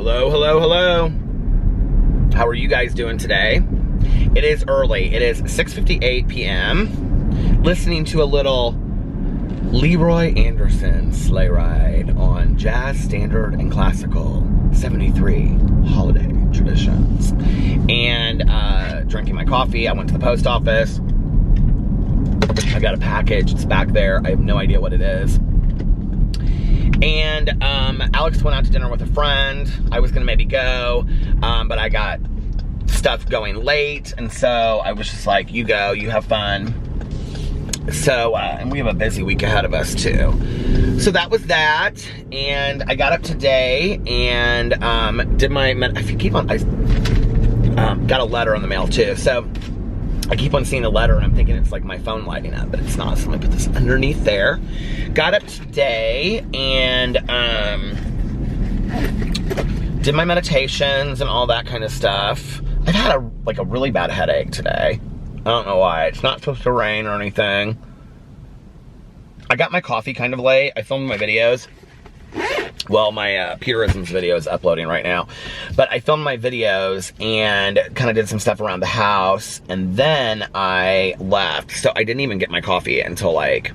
Hello, hello, hello. How are you guys doing today? It is early. It is 6:58 p.m. Listening to a little Leroy Anderson sleigh ride on Jazz Standard and Classical 73 Holiday Traditions. And drinking my coffee. I went to the post office. I got a package. It's back there. I have no idea what it is. And Alex went out to dinner with a friend. I was gonna maybe go, but I got stuff going late, and so I was just like, you go, you have fun. So, and we have a busy week ahead of us too. So that was that, and I got up today and did my, I got a letter in the mail too. So I keep on seeing the letter and I'm thinking it's like my phone lighting up, but it's not. So let me put this underneath there. Got up today and did my meditations and all that kind of stuff. I've had a really bad headache today. I don't know why. It's not supposed to rain or anything. I got my coffee kind of late. I filmed my videos. Well, my Peterisms video is uploading right now. But I filmed my videos and kind of did some stuff around the house. And then I left. So I didn't even get my coffee until like,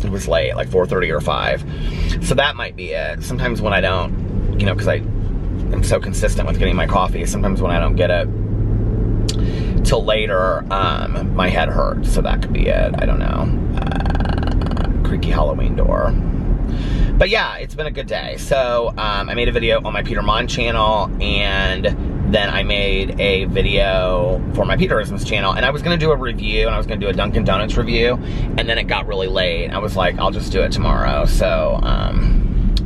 it was late, like 4:30 or 5. So that might be it. Sometimes when I don't, you know, because I'm so consistent with getting my coffee. Sometimes when I don't get it till later, my head hurts. So that could be it. I don't know. Creaky Halloween door. But yeah, it's been a good day. So I made a video on my Peter Monn channel, and then I made a video for my Peterisms channel, and I was gonna do a review, and I was gonna do a Dunkin' Donuts review, and then it got really late. I was like, I'll just do it tomorrow. So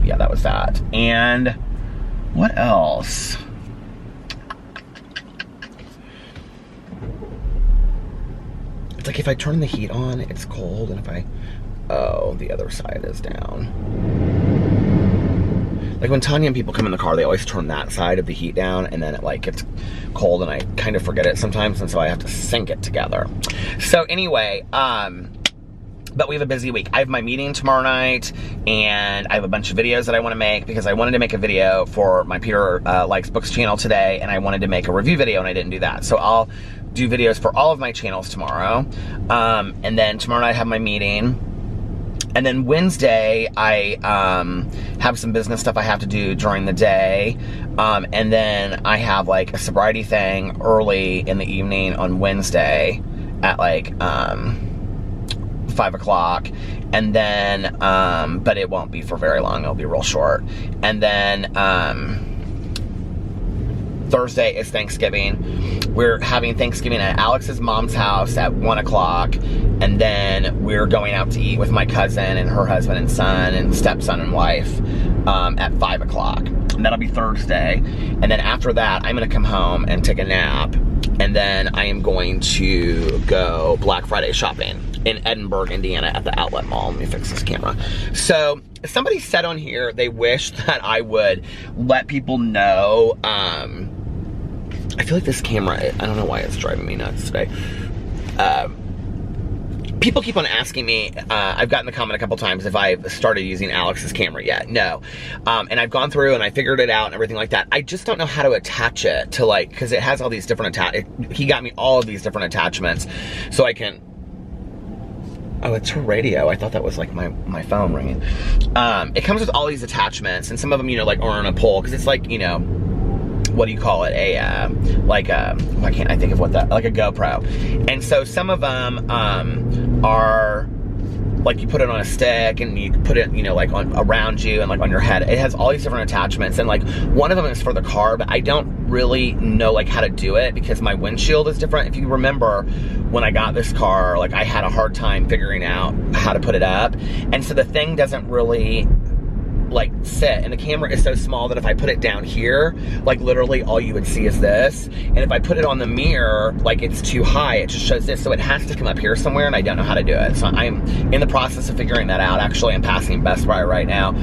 yeah, that was that. And what else? It's like if I turn the heat on, it's cold, and if I, oh, the other side is down. Like when Tanya and people come in the car, they always turn that side of the heat down, and then it like gets cold, and I kind of forget it sometimes, and so I have to sync it together. So anyway, but we have a busy week. I have my meeting tomorrow night, and I have a bunch of videos that I want to make, because I wanted to make a video for my Peter Likes Books channel today, and I wanted to make a review video, and I didn't do that. So I'll do videos for all of my channels tomorrow, and then tomorrow night I have my meeting. And then Wednesday, I have some business stuff I have to do during the day. And then I have like a sobriety thing early in the evening on Wednesday at like 5 o'clock. And then, but it won't be for very long. It'll be real short. And then Thursday is Thanksgiving. We're having Thanksgiving at Alex's mom's house at 1 o'clock. And then we're going out to eat with my cousin and her husband and son and stepson and wife at 5 o'clock. And that'll be Thursday. And then after that, I'm gonna come home and take a nap. And then I am going to go Black Friday shopping in Edinburgh, Indiana at the outlet mall. Let me fix this camera. So somebody said on here they wish that I would let people know. I feel like this camera, I don't know why it's driving me nuts today. People keep on asking me, I've gotten the comment a couple times if I've started using Alex's camera yet. No. And I've gone through and I figured it out and everything like that. I just don't know how to attach it to like, because it has all these different he got me all of these different attachments so I can, oh, it's her radio. I thought that was like my phone ringing. It comes with all these attachments, and some of them, you know, like are on a pole, because it's like, you know, what do you call it? Why can't I think of what that, like a GoPro. And so some of them are like you put it on a stick and you put it, you know, like on around you and like on your head. It has all these different attachments, and like one of them is for the car, but I don't really know like how to do it because my windshield is different. If you remember when I got this car, like I had a hard time figuring out how to put it up. And so the thing doesn't really like sit, and the camera is so small that if I put it down here, like literally all you would see is this, and if I put it on the mirror, like it's too high, it just shows this, so it has to come up here somewhere, and I don't know how to do it. So I'm in the process of figuring that out. Actually, I'm passing Best Buy right now.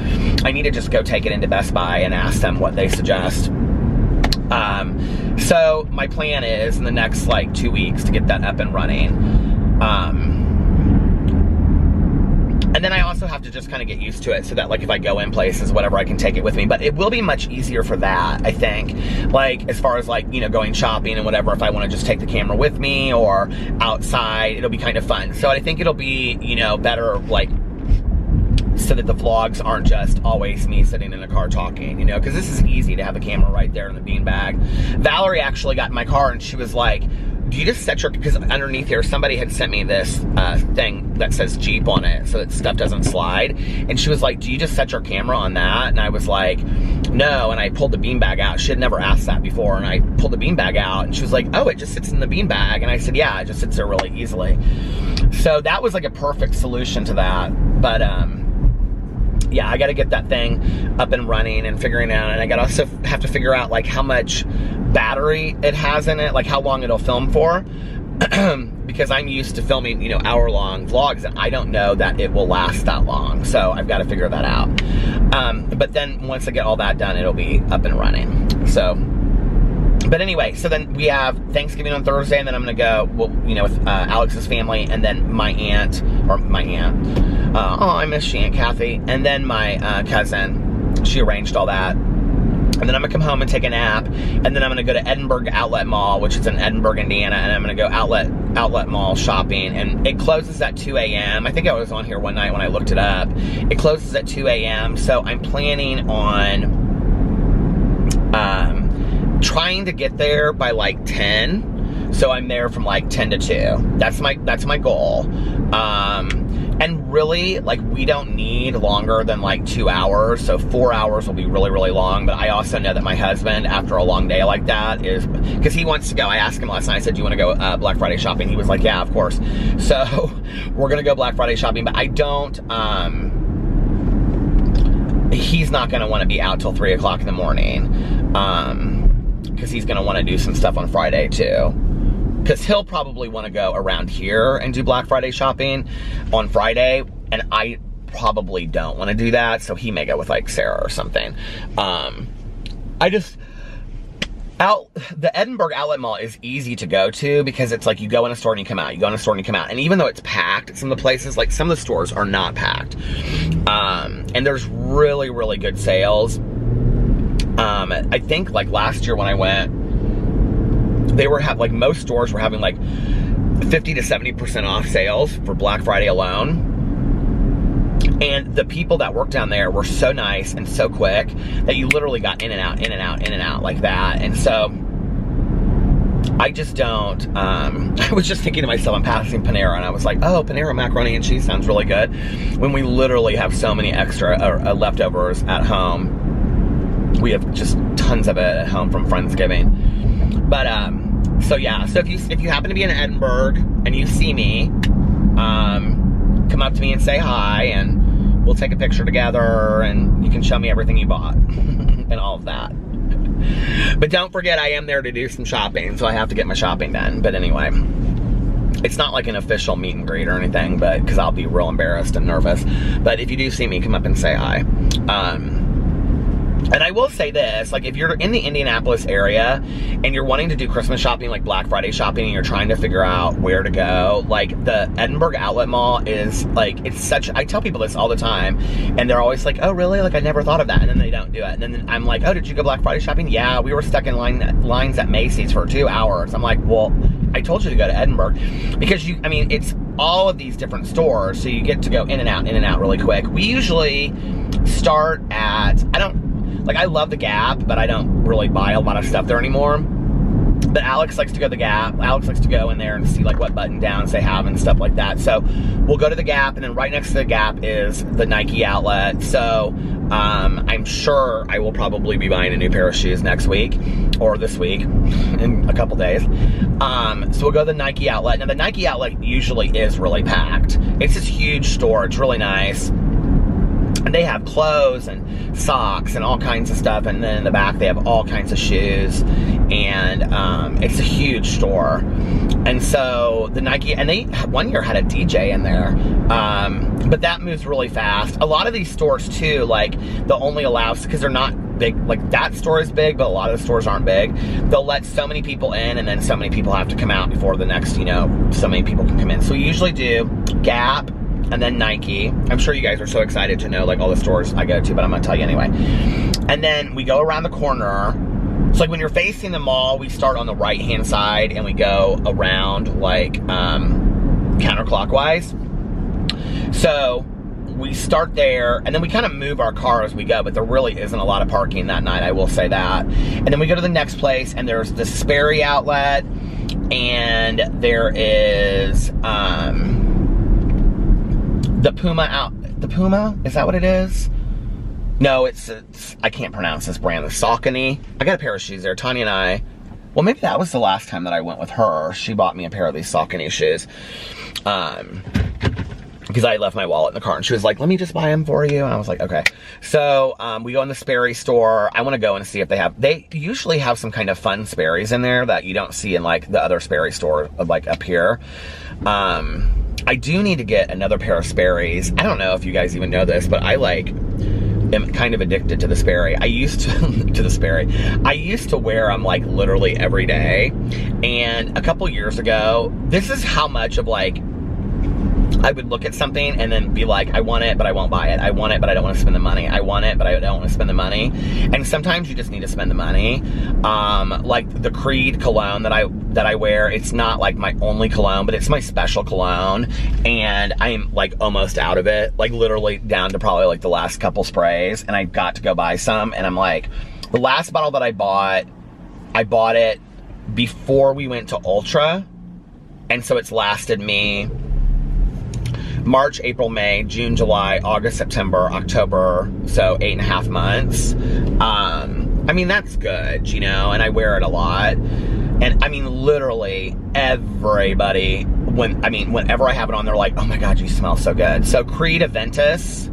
I need to just go take it into Best Buy and ask them what they suggest. So my plan is in the next like 2 weeks to get that up and running. And then I also have to just kind of get used to it so that like if I go in places, whatever, I can take it with me. But it will be much easier for that, I think. Like as far as like, you know, going shopping and whatever, if I want to just take the camera with me or outside, it'll be kind of fun. So I think it'll be, you know, better like so that the vlogs aren't just always me sitting in a car talking, you know, because this is easy to have the camera right there in the beanbag. Valerie actually got in my car and she was like, do you just set your, because underneath here, somebody had sent me this thing that says Jeep on it so that stuff doesn't slide. And she was like, do you just set your camera on that? And I was like, no. And I pulled the beanbag out. She had never asked that before. And I pulled the beanbag out and she was like, oh, it just sits in the beanbag. And I said, yeah, it just sits there really easily. So that was like a perfect solution to that. But, yeah, I got to get that thing up and running and figuring out, and I got to also have to figure out like how much battery it has in it, like how long it'll film for, because I'm used to filming, you know, hour-long vlogs, and I don't know that it will last that long, so I've got to figure that out. But then once I get all that done, it'll be up and running. So, but anyway, so then we have Thanksgiving on Thursday, and then I'm gonna go, well, you know, with Alex's family, and then my aunt, oh, I miss Aunt Kathy, and then my cousin, she arranged all that. And then I'm gonna come home and take a nap, and then I'm gonna go to Edinburgh Outlet Mall, which is in Edinburgh, Indiana, and I'm gonna go outlet mall shopping, and it closes at 2 a.m. I think I was on here one night when I looked it up. It closes at 2 a.m., so I'm planning on trying to get there by like 10, so I'm there from like 10 to 2. That's my goal. And really, like, we don't need longer than like 2 hours, so 4 hours will be really, really long. But I also know that my husband, after a long day like that, is, because he wants to go. I asked him last night, I said, do you want to go Black Friday shopping? He was like, yeah, of course. So we're gonna go Black Friday shopping, but I don't, he's not gonna want to be out till 3 o'clock in the morning, because he's gonna want to do some stuff on Friday too. Because he'll probably want to go around here and do Black Friday shopping on Friday, and I probably don't want to do that, so he may go with like Sarah or something. The Edinburgh Outlet Mall is easy to go to because it's like you go in a store and you come out, you go in a store and you come out, and even though it's packed at some of the places, like some of the stores are not packed, and there's really, really good sales. I think like last year when I went, they were like most stores were having like 50 to 70% off sales for Black Friday alone. And the people that worked down there were so nice and so quick that you literally got in and out, in and out, in and out like that. And so I just don't, I was just thinking to myself, I'm passing Panera, and I was like, oh, Panera macaroni and cheese sounds really good, when we literally have so many extra leftovers at home. We have just tons of it at home from Friendsgiving. But, so yeah, so if you happen to be in Edinburgh and you see me, come up to me and say hi, and we'll take a picture together, and you can show me everything you bought and all of that. But don't forget, I am there to do some shopping, so I have to get my shopping done. But anyway, it's not like an official meet and greet or anything, but because I'll be real embarrassed and nervous. But if you do see me, come up and say hi. And I will say this, like if you're in the Indianapolis area and you're wanting to do Christmas shopping, like Black Friday shopping, and you're trying to figure out where to go, like the Edinburgh Outlet Mall is like, it's such, I tell people this all the time, and they're always like, oh really? Like I never thought of that, and then they don't do it. And then I'm like, oh, did you go Black Friday shopping? Yeah, we were stuck in lines at Macy's for 2 hours. I'm like, well, I told you to go to Edinburgh, because I mean, it's all of these different stores, so you get to go in and out really quick. We usually start at, I love the Gap, but I don't really buy a lot of stuff there anymore. But Alex likes to go to the Gap. Alex likes to go in there and see like what button downs they have and stuff like that. So we'll go to the Gap, and then right next to the Gap is the Nike outlet. So I'm sure I will probably be buying a new pair of shoes next week, or this week, in a couple days. So we'll go to the Nike outlet. Now the Nike outlet usually is really packed. It's this huge store. It's really nice. And they have clothes and socks and all kinds of stuff, and then in the back they have all kinds of shoes, and it's a huge store. And so the Nike, and they one year had a DJ in there, but that moves really fast. A lot of these stores too, like they'll only allow, because they're not big, like that store is big, but a lot of the stores aren't big. They'll let so many people in, and then so many people have to come out before the next, so many people can come in. So we usually do Gap, and then Nike. I'm sure you guys are so excited to know like all the stores I go to, but I'm gonna tell you anyway. And then we go around the corner. So like when you're facing the mall, we start on the right-hand side and we go around like counterclockwise. So we start there, and then we kind of move our car as we go, but there really isn't a lot of parking that night, I will say that. And then we go to the next place, and there's the Sperry outlet, and there is the Puma the Puma? Is that what it is? No, it's I can't pronounce this brand. The Saucony. I got a pair of shoes there. Tanya and I, well, maybe that was the last time that I went with her. She bought me a pair of these Saucony shoes. Because I left my wallet in the car, and she was like, let me just buy them for you. And I was like, okay. So we go in the Sperry store. I want to go and see if they usually have some kind of fun Sperry's in there that you don't see in like the other Sperry store like up here. I do need to get another pair of Sperry's. I don't know if you guys even know this, but I like am kind of addicted to the Sperry. I used to I used to wear them like literally every day. And a couple years ago, this is how much of like I would look at something and then be like, I want it, but I won't buy it. I want it, but I don't want to spend the money. I want it, but I don't want to spend the money. And sometimes you just need to spend the money. Like the Creed cologne that I wear, it's not like my only cologne, but it's my special cologne. And I'm like almost out of it, like literally down to probably like the last couple sprays. And I got to go buy some. And I'm like, the last bottle that I bought it before we went to Ultra. And so it's lasted me March, April, May, June, July, August, September, October, so 8.5 months. I mean, that's good, you know, and I wear it a lot. And I mean, literally everybody, whenever I have it on, they're like, oh my God, you smell so good. So Creed Aventus,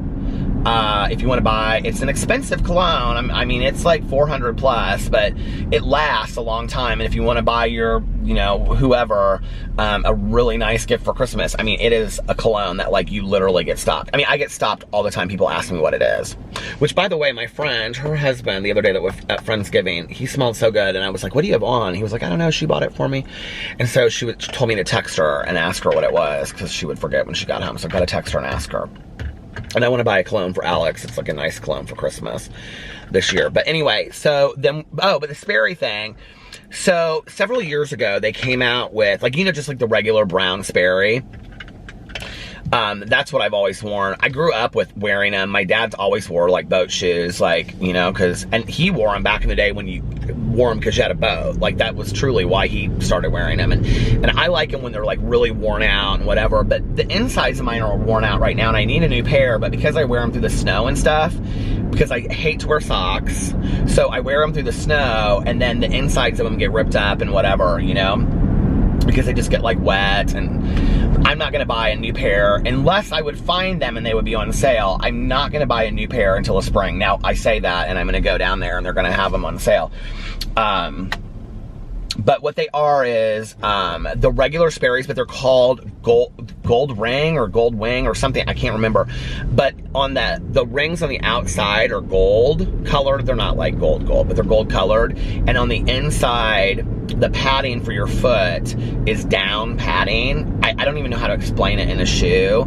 if you want to buy, it's an expensive cologne. I mean, it's like 400 plus, but it lasts a long time. And if you want to buy your, you know, whoever, a really nice gift for Christmas, I mean, it is a cologne that like you literally get stopped. I mean, I get stopped all the time. People ask me what it is, which by the way, my friend, her husband, the other day that was at Friendsgiving, he smelled so good. And I was like, what do you have on? He was like, I don't know. She bought it for me. And so she told me to text her and ask her what it was, because she would forget when she got home. So I got to text her and ask her. And I want to buy a cologne for Alex. It's like a nice cologne for Christmas this year. But anyway, so then, but the Sperry thing. So several years ago, they came out with, like, you know, just like the regular brown Sperry. That's what I've always worn. I grew up with wearing them. My dad's always wore like boat shoes, like, you know, and he wore them back in the day when you wore them because you had a boat. Like, that was truly why he started wearing them. And I like them when they're like really worn out and whatever, but the insides of mine are worn out right now and I need a new pair, but because I wear them through the snow and stuff, because I hate to wear socks, so I wear them through the snow and then the insides of them get ripped up and whatever, you know, because they just get like wet. And I'm not gonna buy a new pair unless I would find them and they would be on sale. I'm not gonna buy a new pair until the spring. Now I say that and I'm gonna go down there and they're gonna have them on sale. But what they are is the regular Sperry's, but they're called gold ring or gold wing or something. I can't remember. But on the rings on the outside are gold colored. They're not like gold, but they're gold colored. And on the inside, the padding for your foot is down padding. I don't even know how to explain it in a shoe.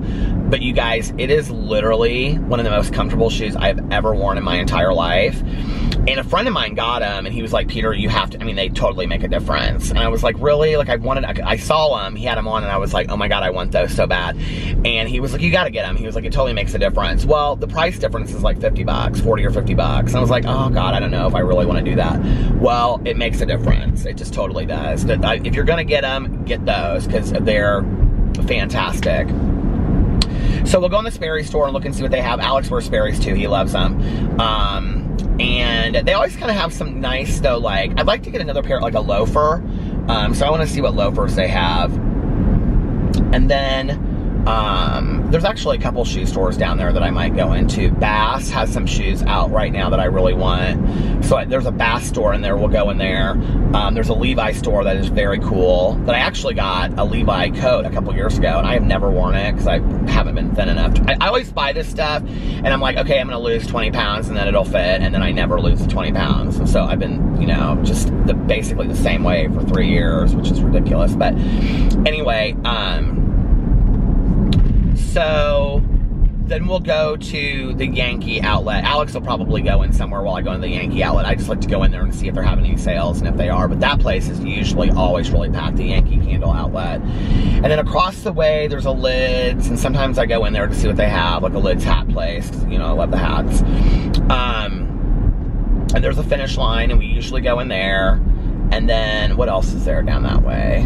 But you guys, it is literally one of the most comfortable shoes I've ever worn in my entire life. And a friend of mine got them and he was like, Peter, you have to, I mean, they totally make a difference. And I was like, really? Like, I saw them, he had them on and I was like, oh my God, I want those so bad. And he was like, you gotta get them. He was like, it totally makes a difference. Well, the price difference is like $50, 40 or $50. And I was like, oh God, I don't know if I really want to do that. Well, it makes a difference. It just totally does. If you're gonna get them, get those because they're fantastic. So we'll go in the Sperry store and look and see what they have. Alex wears Sperry's too, he loves them. And they always kind of have some nice, though, like, I'd like to get another pair, like a loafer. So I want to see what loafers they have. And then there's actually a couple shoe stores down there that I might go into. Bass has some shoes out right now that I really want. So there's a Bass store in there, we'll go in there. There's a Levi store that is very cool, that I actually got a Levi coat a couple years ago, and I have never worn it because I haven't been thin enough. I always buy this stuff, and I'm like, okay, I'm gonna lose 20 pounds, and then it'll fit, and then I never lose the 20 pounds. And so I've been, you know, just basically the same way for 3 years, which is ridiculous. But anyway, So then we'll go to the Yankee outlet. Alex will probably go in somewhere while I go in the Yankee outlet. I just like to go in there and see if they're having any sales, and if they are. But that place is usually always really packed, the Yankee Candle outlet. And then across the way, there's a Lids, and sometimes I go in there to see what they have, like a Lids hat place, 'cause, you know, I love the hats. And there's a Finish Line, and we usually go in there. And then, what else is there down that way?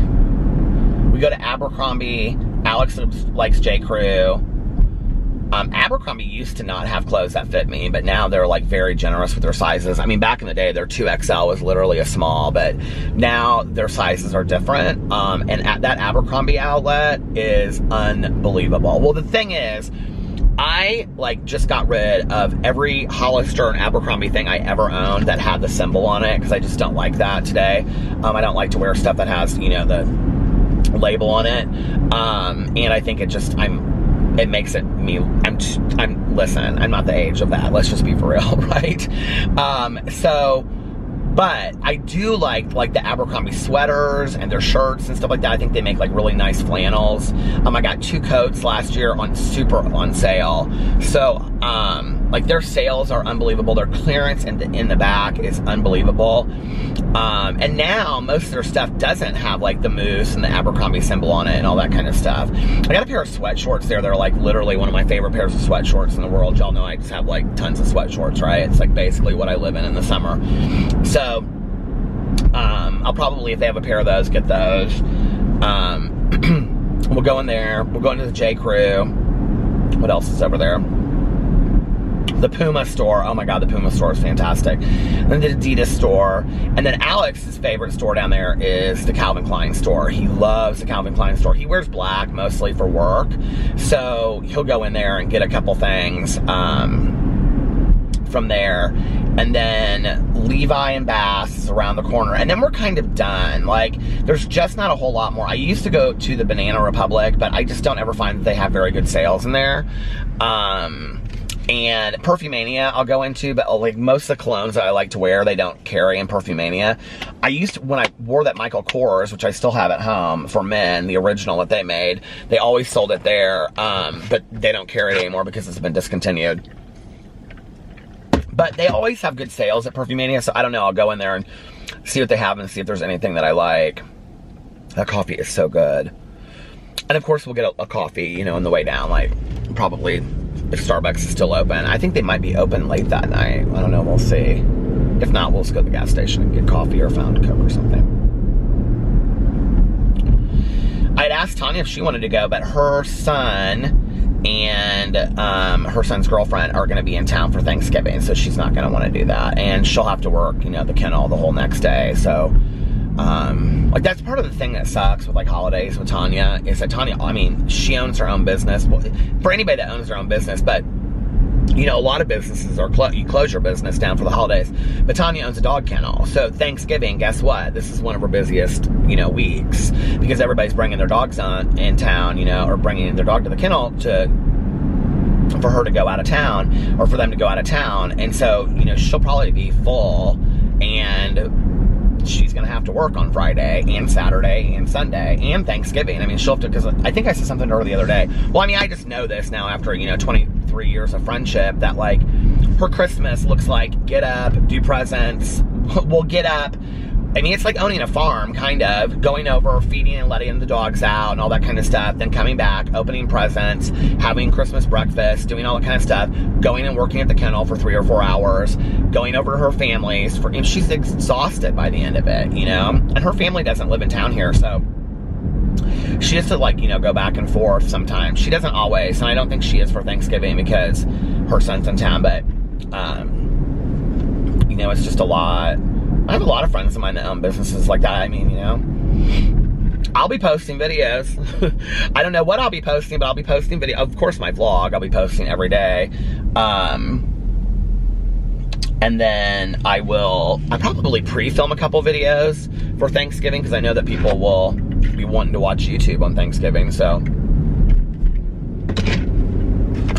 We go to Abercrombie. Alex likes J. Crew. Abercrombie used to not have clothes that fit me, but now they're like very generous with their sizes. I mean, back in the day, their 2XL was literally a small, but now their sizes are different. And at that Abercrombie outlet is unbelievable. Well, the thing is, I like just got rid of every Hollister and Abercrombie thing I ever owned that had the symbol on it, because I just don't like that today. I don't like to wear stuff that has, you know, the label on it. And I think it just, it makes it me, listen, I'm not the age of that. Let's just be for real, right? But I do like the Abercrombie sweaters and their shirts and stuff like that. I think they make like really nice flannels. I got 2 coats last year on sale. So, like their sales are unbelievable. Their clearance in the back is unbelievable. And now most of their stuff doesn't have like the moose and the Abercrombie symbol on it and all that kind of stuff. I got a pair of sweat shorts there. They're like literally one of my favorite pairs of sweat shorts in the world. Y'all know I just have like tons of sweat shorts, right? It's like basically what I live in the summer. So, I'll probably, if they have a pair of those, get those. We'll go in there. We'll go into the J. Crew. What else is over there? The Puma store. Oh my God, the Puma store is fantastic. Then the Adidas store. And then Alex's favorite store down there is the Calvin Klein store. He loves the Calvin Klein store. He wears black mostly for work. So he'll go in there and get a couple things from there. And then Levi and Bass is around the corner. And then we're kind of done. Like, there's just not a whole lot more. I used to go to the Banana Republic, but I just don't ever find that they have very good sales in there. And Perfumania I'll go into, but like most of the colognes that I like to wear, they don't carry in Perfumania. When I wore that Michael Kors, which I still have at home for men, the original that they made, they always sold it there, but they don't carry it anymore because it's been discontinued. But they always have good sales at Perfumania, so I don't know, I'll go in there and see what they have and see if there's anything that I like. That coffee is so good. And of course we'll get a coffee, you know, on the way down, like probably if Starbucks is still open. I think they might be open late that night. I don't know, we'll see. If not, we'll just go to the gas station and get coffee or Fountain Coke or something. I'd asked Tanya if she wanted to go, but her son and her son's girlfriend are going to be in town for Thanksgiving, so she's not going to want to do that. And she'll have to work, you know, the kennel the whole next day. So, like, that's part of the thing that sucks with, like, holidays with Tanya, is that Tanya, I mean, she owns her own business. Well, for anybody that owns their own business, but, you know, a lot of businesses are, you close your business down for the holidays. But Tanya owns a dog kennel. So Thanksgiving, guess what? This is one of her busiest, you know, weeks, because everybody's bringing their dogs in town, you know, or bringing their dog to the kennel for her to go out of town, or for them to go out of town. And so, you know, she'll probably be full, and she's going to have to work on Friday and Saturday and Sunday and Thanksgiving. I mean, she'll have to, because I think I said something to her the other day. Well, I mean, I just know this now after, you know, 23 years of friendship, that, like, her Christmas looks like get up, do presents, we'll get up. I mean, it's like owning a farm, kind of, going over, feeding and letting the dogs out and all that kind of stuff, then coming back, opening presents, having Christmas breakfast, doing all that kind of stuff, going and working at the kennel for 3 or 4 hours, going over to her family's, and she's exhausted by the end of it, you know? And her family doesn't live in town here, so she has to, like, you know, go back and forth sometimes. She doesn't always, and I don't think she is for Thanksgiving because her son's in town, but, you know, it's just a lot. I have a lot of friends of mine that own businesses like that. I mean, you know, I'll be posting videos. I don't know what I'll be posting, but I'll be posting video. Of course, my vlog, I'll be posting every day. And then I'll probably pre-film a couple videos for Thanksgiving, because I know that people will be wanting to watch YouTube on Thanksgiving. So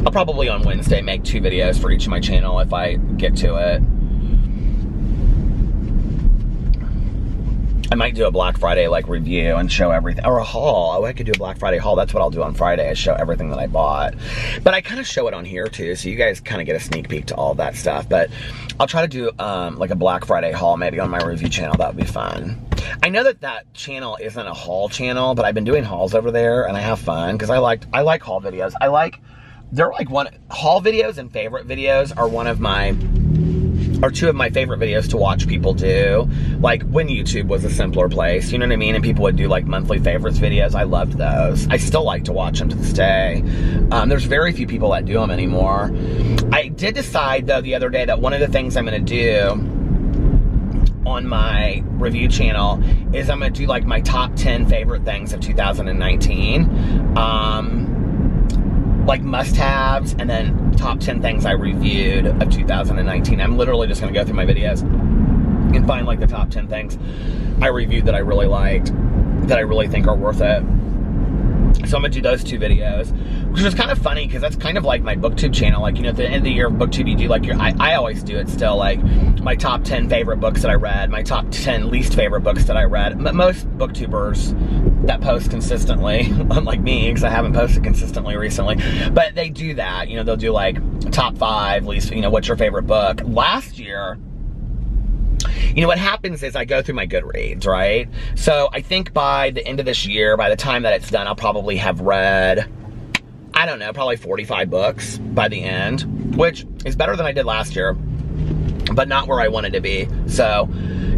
I'll probably on Wednesday make 2 videos for each of my channel if I get to it. might do a Black Friday like review and show everything, or a haul. Oh, I could do a Black Friday haul. That's what I'll do on Friday, is show everything that I bought. But I kind of show it on here too, so you guys kind of get a sneak peek to all that stuff. But I'll try to do like a Black Friday haul maybe on my review channel. That would be fun. I know that channel isn't a haul channel, but I've been doing hauls over there and I have fun because I like haul videos. They're like haul videos and favorite videos are two of my favorite videos to watch people do. Like when YouTube was a simpler place, you know what I mean? And people would do like monthly favorites videos. I loved those. I still like to watch them to this day. There's very few people that do them anymore. I did decide though the other day that one of the things I'm gonna do on my review channel is I'm gonna do like my top 10 favorite things of 2019. Like must-haves, and then top 10 things I reviewed of 2019. I'm literally just gonna go through my videos and find like the top 10 things I reviewed that I really liked, that I really think are worth it. So I'm gonna do those 2 videos, which is kind of funny because that's kind of like my booktube channel. Like, you know, at the end of the year of booktube, you do like I always do it still, like my top 10 favorite books that I read, my top 10 least favorite books that I read. Most booktubers that post consistently, unlike me, because I haven't posted consistently recently, but they do that. You know, they'll do like top 5 least, you know, what's your favorite book. Last year, you know, what happens is I go through my Goodreads, right? So I think by the end of this year, by the time that it's done, I'll probably have read, I don't know, probably 45 books by the end, which is better than I did last year, but not where I wanted to be. So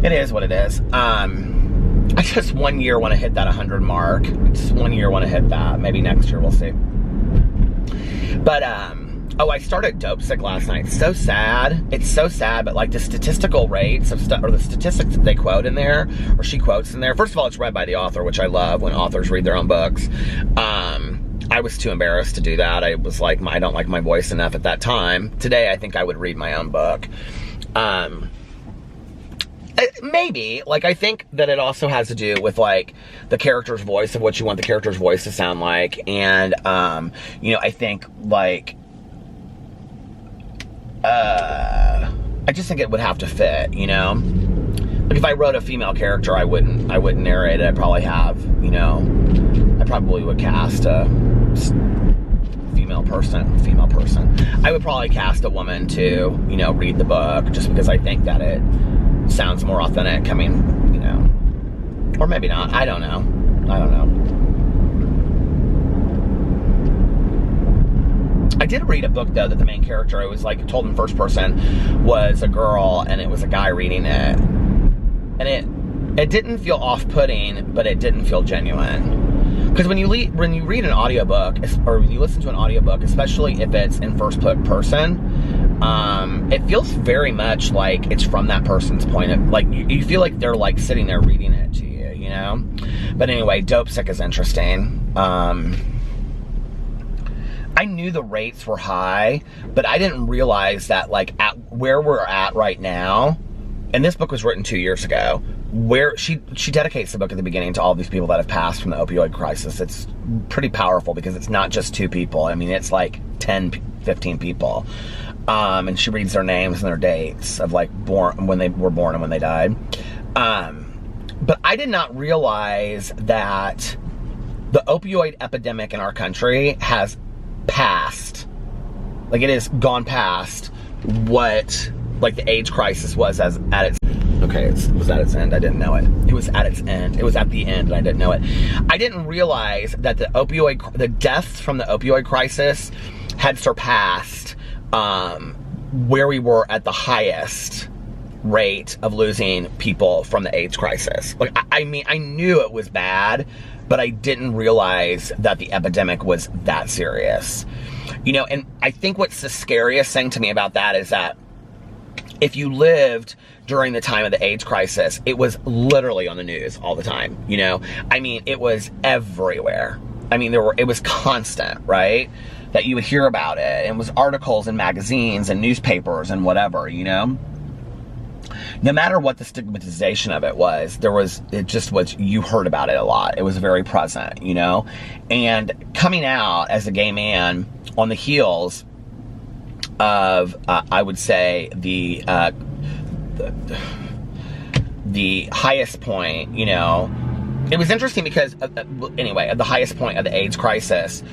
it is what it is. I just one year want to hit that 100 mark. Just one year want to hit that. Maybe next year, we'll see. But, oh, I started Dope Sick last night. So sad. It's so sad, but like the statistical rates of stuff, or the statistics that they quote in there, or she quotes in there. First of all, it's read by the author, which I love when authors read their own books. I was too embarrassed to do that. I was like, I don't like my voice enough at that time. Today, I think I would read my own book. Maybe, like, I think that it also has to do with, like, the character's voice, of what you want the character's voice to sound like, and, you know, I think, like, I just think it would have to fit, you know? Like, if I wrote a female character, I wouldn't narrate it. I'd probably have, you know, I probably would cast a female person. I would probably cast a woman to, you know, read the book, just because I think that it sounds more authentic. I mean, you know, or maybe not. I don't know. I did read a book though that the main character, it was like told in first person, was a girl, and it was a guy reading it, and it didn't feel off-putting, but it didn't feel genuine. Because when you read an audiobook, or when you listen to an audiobook, especially if it's in first person, it feels very much like it's from that person's point of, like, you feel like they're like sitting there reading it to you, you know? But anyway, Dope Sick is interesting. I knew the rates were high, but I didn't realize that, like, at where we're at right now, and this book was written 2 years ago, where she dedicates the book at the beginning to all these people that have passed from the opioid crisis. It's pretty powerful because it's not just 2 people. I mean, it's like 10, 15 people. And she reads their names and their dates of, like, when they were born and when they died. But I did not realize that the opioid epidemic in our country has passed. Like, it has gone past what, like, the AIDS crisis was at its... Okay, it was at its end. I didn't know it. It was at its end. It was at the end, and I didn't know it. I didn't realize that the deaths from the opioid crisis had surpassed where we were at the highest rate of losing people from the AIDS crisis. Like, I mean, I knew it was bad, but I didn't realize that the epidemic was that serious. You know, and I think what's the scariest thing to me about that is that if you lived during the time of the AIDS crisis, it was literally on the news all the time, you know? I mean, it was everywhere. I mean, it was constant, right? That you would hear about it. It was articles in magazines and newspapers and whatever, you know? No matter what the stigmatization of it was, you heard about it a lot. It was very present, you know? And coming out as a gay man on the heels of, I would say, the the highest point, you know, it was interesting because, anyway, at the highest point of the AIDS crisis,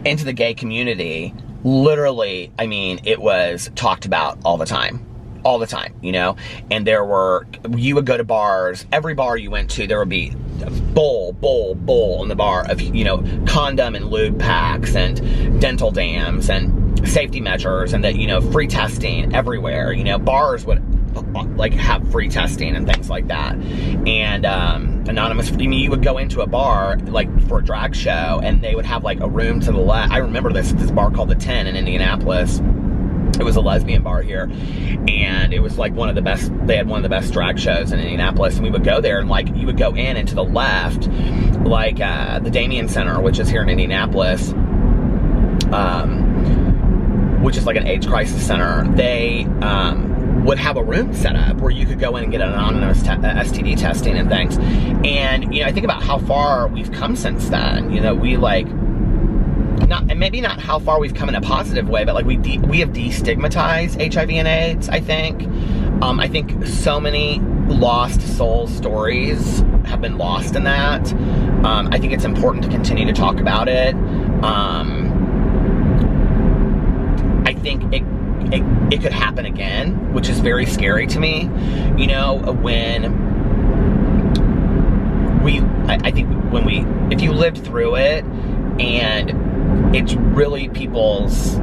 into the gay community, literally, I mean, it was talked about all the time, you know, and you would go to bars, every bar you went to, there would be bowl in the bar of, you know, condom and lube packs and dental dams and safety measures, and that, you know, free testing everywhere, you know, bars would like have free testing and things like that. And anonymous, I mean, you would go into a bar like for a drag show and they would have like a room to the left. I remember this bar called the 10 in Indianapolis. It was a lesbian bar here, and it was like one of the best, they had one of the best drag shows in Indianapolis, and we would go there, and like you would go in and to the left, like the Damien Center, which is here in Indianapolis, which is like an AIDS crisis center. They would have a room set up where you could go in and get an anonymous STD testing and things. And, you know, I think about how far we've come since then. You know, we like, and maybe not how far we've come in a positive way, but like we have destigmatized HIV and AIDS, I think. I think so many lost soul stories have been lost in that. I think it's important to continue to talk about it. I think it could happen again, which is very scary to me. You know, if you lived through it, and it's really people's,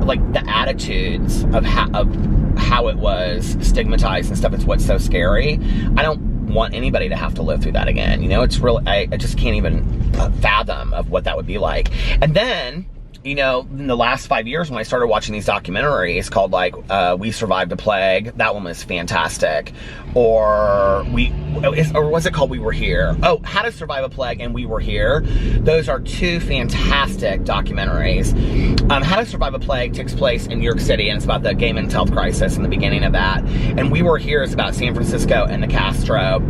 like, the attitudes of how it was stigmatized and stuff, it's what's so scary. I don't want anybody to have to live through that again. You know, it's really, I just can't even fathom of what that would be like. And then, you know, in the last 5 years when I started watching these documentaries called like We Survived the Plague, that one was fantastic. Or was it called We Were Here? Oh, How to Survive a Plague and We Were Here. Those are two fantastic documentaries. How to Survive a Plague takes place in New York City, and it's about the gay men's health crisis and the beginning of that. And We Were Here is about San Francisco and the Castro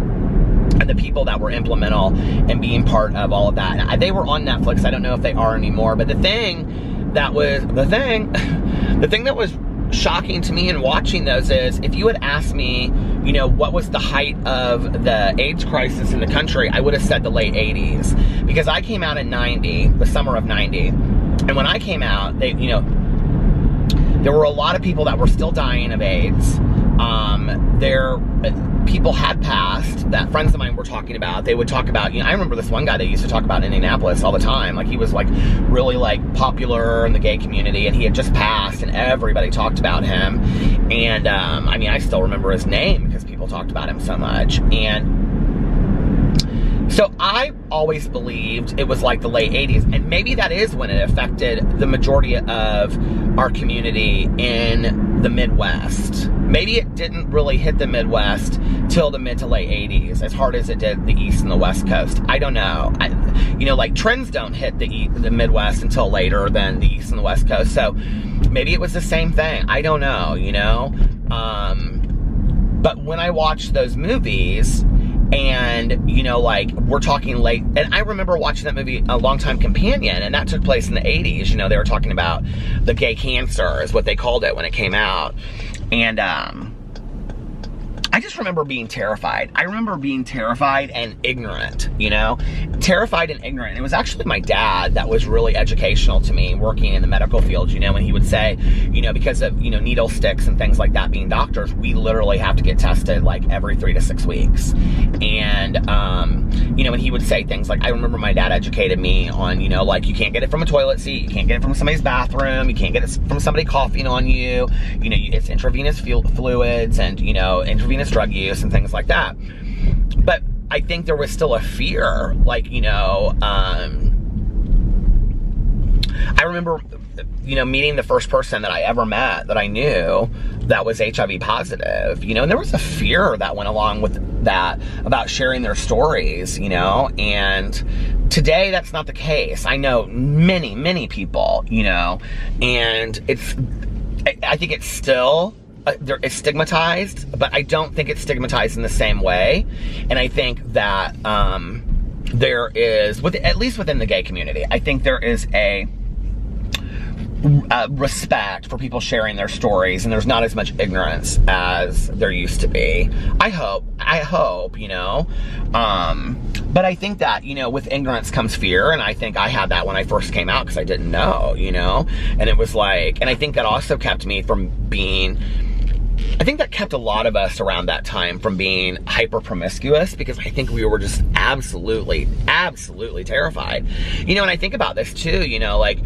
and the people that were implemental and being part of all of that. They were on Netflix. I don't know if they are anymore, but the thing that was shocking to me in watching those is, if you had asked me, you know, what was the height of the AIDS crisis in the country, I would have said the late 80s, because I came out in 90, the summer of 90, and when I came out, you know, there were a lot of people that were still dying of AIDS. People had passed, that friends of mine were talking about. They would talk about, you know, I remember this one guy that used to talk about in Indianapolis all the time. Like, he was like really like popular in the gay community, and he had just passed, and everybody talked about him. And I mean, I still remember his name because people talked about him so much. And so I always believed it was like the late 80s, and maybe that is when it affected the majority of our community in the Midwest. Maybe it didn't really hit the Midwest till the mid to late 80s, as hard as it did the East and the West Coast. I don't know. You know, like, trends don't hit the Midwest until later than the East and the West Coast. So maybe it was the same thing. I don't know, you know? But when I watched those movies, and, you know, like, we're talking late, and I remember watching that movie, A Longtime Companion, and that took place in the 80s. You know, they were talking about the gay cancer is what they called it when it came out. And I just remember being terrified. I remember being terrified and ignorant, you know? Terrified and ignorant. It was actually my dad that was really educational to me, working in the medical field, you know, and he would say, you know, because of, you know, needle sticks and things like that, being doctors, we literally have to get tested like every 3 to 6 weeks. And, you know, and he would say things like, I remember my dad educated me on, you know, like, you can't get it from a toilet seat, you can't get it from somebody's bathroom, you can't get it from somebody coughing on you, you know, it's intravenous fluids and, you know, intravenous drug use and things like that. But I think there was still a fear, like, you know, I remember, you know, meeting the first person that I ever met that I knew that was HIV positive, you know, and there was a fear that went along with that about sharing their stories, you know, and today that's not the case. I know many, many people, you know, and I think it's still, it's stigmatized, but I don't think it's stigmatized in the same way. And I think that there is, at least within the gay community, I think there is a respect for people sharing their stories, and there's not as much ignorance as there used to be. I hope, you know. But I think that, you know, with ignorance comes fear, and I think I had that when I first came out because I didn't know, you know. And it was like, and I think that also kept me from being, I think that kept a lot of us around that time from being hyper promiscuous, because I think we were just absolutely terrified. You know, and I think about this too, you know, like,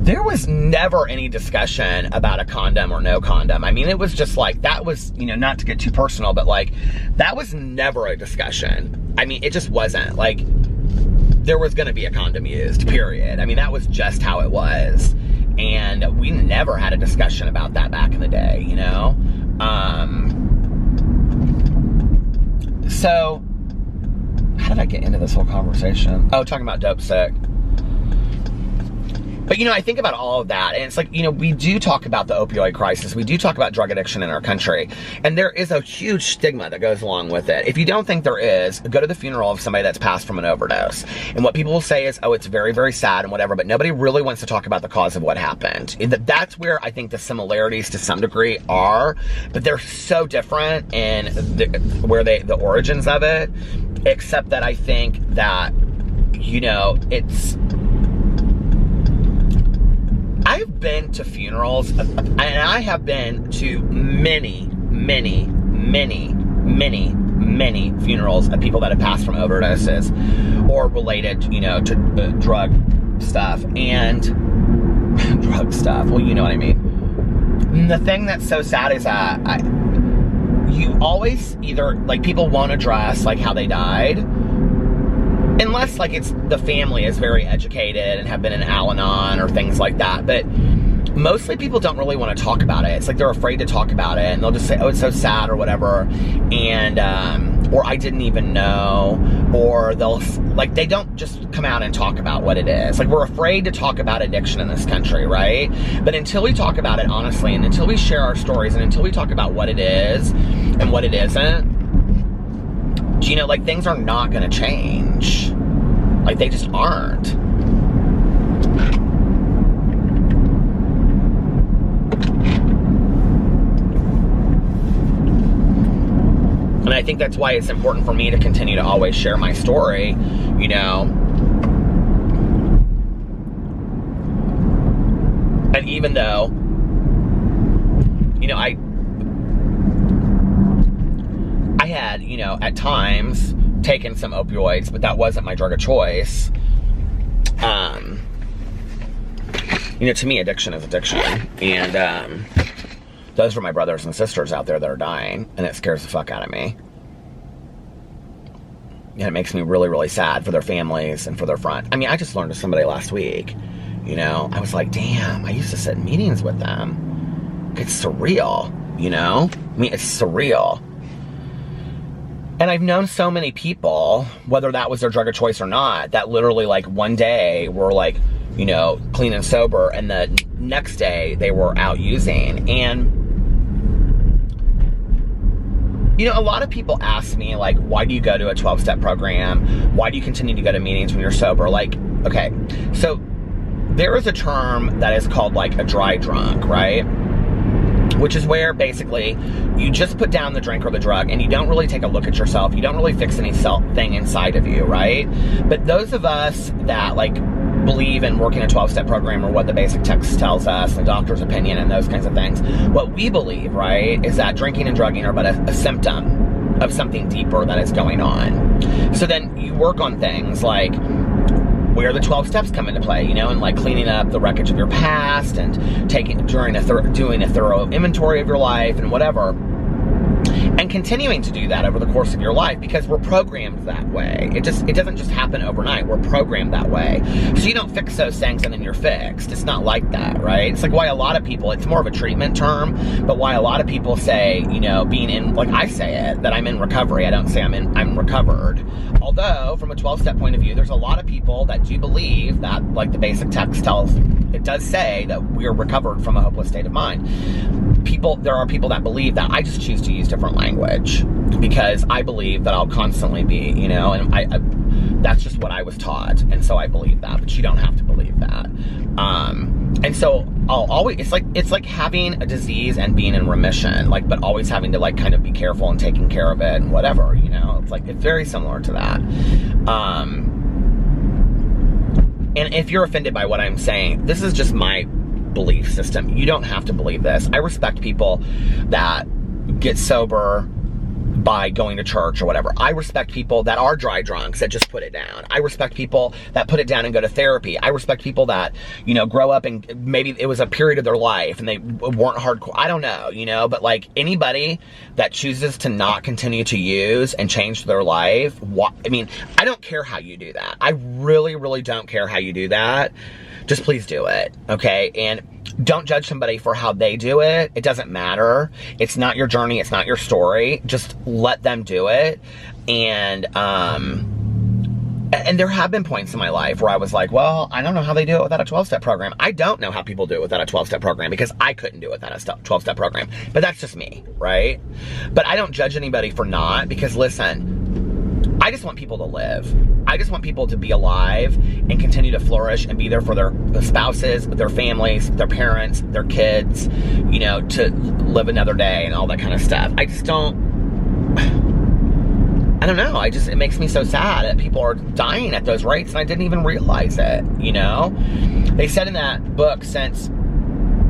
there was never any discussion about a condom or no condom. I mean, it was just like, that was, you know, not to get too personal, but like, that was never a discussion. I mean, it just wasn't. Like, there was gonna be a condom used, period. I mean, that was just how it was. And we never had a discussion about that back in the day, you know? So, how did I get into this whole conversation? Oh, talking about dope sick. But, you know, I think about all of that, and it's like, you know, we do talk about the opioid crisis. We do talk about drug addiction in our country, and there is a huge stigma that goes along with it. If you don't think there is, go to the funeral of somebody that's passed from an overdose. And what people will say is, oh, it's very, very sad and whatever, but nobody really wants to talk about the cause of what happened. That's where I think the similarities to some degree are, but they're so different in the origins of it, except that I think that, you know, I've been to funerals, and I have been to many funerals of people that have passed from overdoses or related, you know, to drug stuff and drug stuff. Well, you know what I mean. And the thing that's so sad is that you always either, like, people won't address, like, how they died, unless, like, it's the family is very educated and have been in Al-Anon or things like that. But mostly people don't really want to talk about it. It's like they're afraid to talk about it, and they'll just say, oh, it's so sad or whatever, and or I didn't even know, or they'll, like, they don't just come out and talk about what it is. Like, we're afraid to talk about addiction in this country, right? But until we talk about it honestly, and until we share our stories, and until we talk about what it is and what it isn't, you know, like, things are not gonna change. Like, they just aren't. And I think that's why it's important for me to continue to always share my story, you know. And even though, you know, I had, you know, at times taken some opioids, but that wasn't my drug of choice. You know, to me, addiction is addiction. And those are my brothers and sisters out there that are dying, and it scares the fuck out of me. And it makes me really, really sad for their families and for their friends. I mean, I just learned of somebody last week, you know. I was like, damn, I used to sit in meetings with them. It's surreal, you know? I mean, it's surreal. And I've known so many people, whether that was their drug of choice or not, that literally, like, one day were, like, you know, clean and sober, and the next day they were out using. And, you know, a lot of people ask me, like, why do you go to a 12-step program? Why do you continue to go to meetings when you're sober? Like, okay, so there is a term that is called, like, a dry drunk, right? Which is where, basically, you just put down the drink or the drug, and you don't really take a look at yourself. You don't really fix anything inside of you, right? But those of us that, like, believe in working a 12-step program, or what the basic text tells us, the doctor's opinion, and those kinds of things, what we believe, right, is that drinking and drugging are but a symptom of something deeper that is going on. So then you work on things like where the 12 steps come into play, you know, and, like, cleaning up the wreckage of your past, and doing a thorough inventory of your life and whatever, and continuing to do that over the course of your life, because we're programmed that way. It doesn't just happen overnight. We're programmed that way. So you don't fix those things and then you're fixed. It's not like that, right? It's like why a lot of people, it's more of a treatment term, but why a lot of people say, you know, being in, like I say it, that I'm in recovery. I don't say I'm recovered. Although, from a 12-step point of view, there's a lot of people that do believe that, like the basic text tells, it does say that we're recovered from a hopeless state of mind. There are people that believe that. I just choose to use different language because I believe that I'll constantly be, you know, and That's just what I was taught, and so I believe that, but you don't have to believe that. And so I'll always, it's like having a disease and being in remission, like, but always having to like kind of be careful and taking care of it and whatever, you know, it's like, it's very similar to that. And if you're offended by what I'm saying, this is just my belief system. You don't have to believe this. I respect people that get sober by going to church or whatever. I respect people that are dry drunks that just put it down. I respect people that put it down and go to therapy. I respect people that, you know, grow up and maybe it was a period of their life and they weren't hardcore. I don't know, you know, but like anybody that chooses to not continue to use and change their life, I mean, I don't care how you do that. I really, really don't care how you do that. Just please do it, okay? And don't judge somebody for how they do it. It doesn't matter. It's not your journey. It's not your story. Just let them do it. And there have been points in my life where I was like, well, I don't know how they do it without a 12-step program. I don't know how people do it without a 12-step program because I couldn't do it without a 12-step program. But that's just me, right? But I don't judge anybody for not, because listen, I just want people to live. I just want people to be alive and continue to flourish and be there for their spouses, their families, their parents, their kids, you know, to live another day and all that kind of stuff. I just don't, I don't know. It makes me so sad that people are dying at those rates and I didn't even realize it, you know? They said in that book since,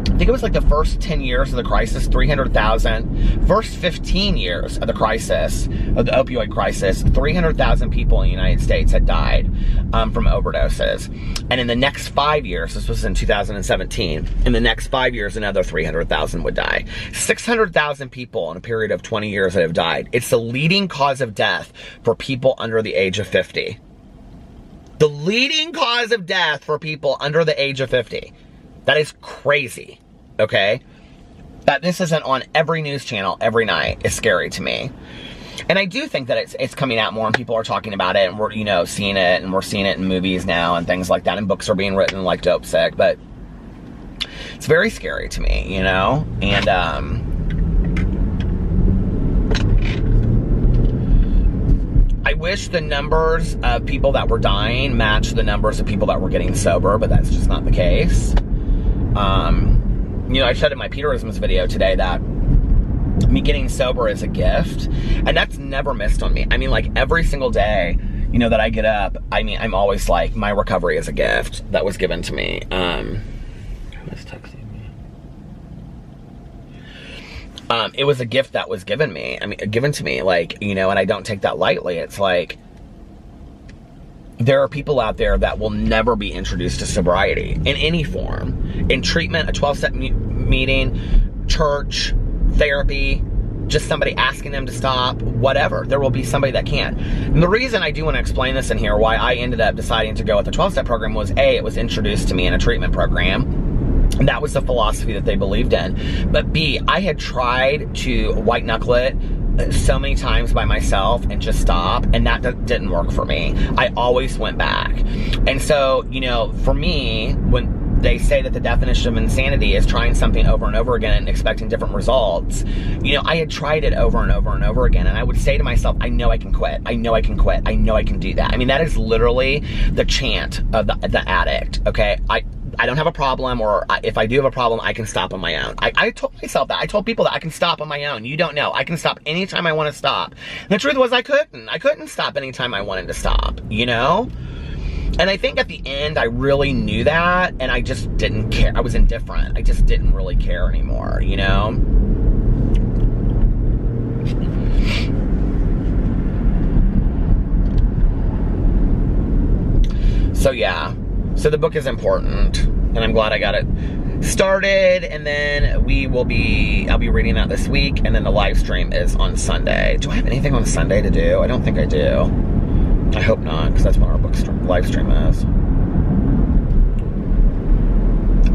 I think it was like the first 10 years of the crisis, 300,000. First 15 years of the crisis, of the opioid crisis, 300,000 people in the United States had died from overdoses. And in the next 5 years, this was in 2017, in the next 5 years, another 300,000 would die. 600,000 people in a period of 20 years that have died. It's the leading cause of death for people under the age of 50. The leading cause of death for people under the age of 50. That is crazy, okay? That this isn't on every news channel every night is scary to me. And I do think that it's coming out more and people are talking about it and we're, you know, seeing it, and we're seeing it in movies now and things like that, and books are being written like Dope Sick, but it's very scary to me, you know? And I wish the numbers of people that were dying matched the numbers of people that were getting sober, but that's just not the case. You know, I said in my Peterisms video today that me getting sober is a gift, and that's never missed on me. I mean, like every single day, you know, that I get up, I mean, I'm always like, my recovery is a gift that was given to me. Who is texting me? It was a gift that was given me. I mean, given to me, like, you know, and I don't take that lightly. It's like, there are people out there that will never be introduced to sobriety in any form. In treatment, a 12-step meeting, church, therapy, just somebody asking them to stop, whatever. There will be somebody that can't. And the reason I do want to explain this in here, why I ended up deciding to go with the 12-step program was A, it was introduced to me in a treatment program. And that was the philosophy that they believed in. But B, I had tried to white knuckle it so many times by myself and just stop, and that didn't work for me. I always went back. And so, you know, for me, when they say that the definition of insanity is trying something over and over again and expecting different results, you know, I had tried it over and over and over again, and I would say to myself, I know I can quit. I know I can quit. I know I can do that. I mean, that is literally the chant of the addict, okay? I don't have a problem, or if I do have a problem, I can stop on my own. I told myself that. I told people that I can stop on my own. You don't know. I can stop anytime I want to stop. And the truth was I couldn't. I couldn't stop anytime I wanted to stop, you know? And I think at the end, I really knew that, and I just didn't care. I was indifferent. I just didn't really care anymore, you know? So yeah. So the book is important, and I'm glad I got it started, and then I'll be reading that this week, and then the live stream is on Sunday. Do I have anything on Sunday to do? I don't think I do. I hope not, because that's when our live stream is.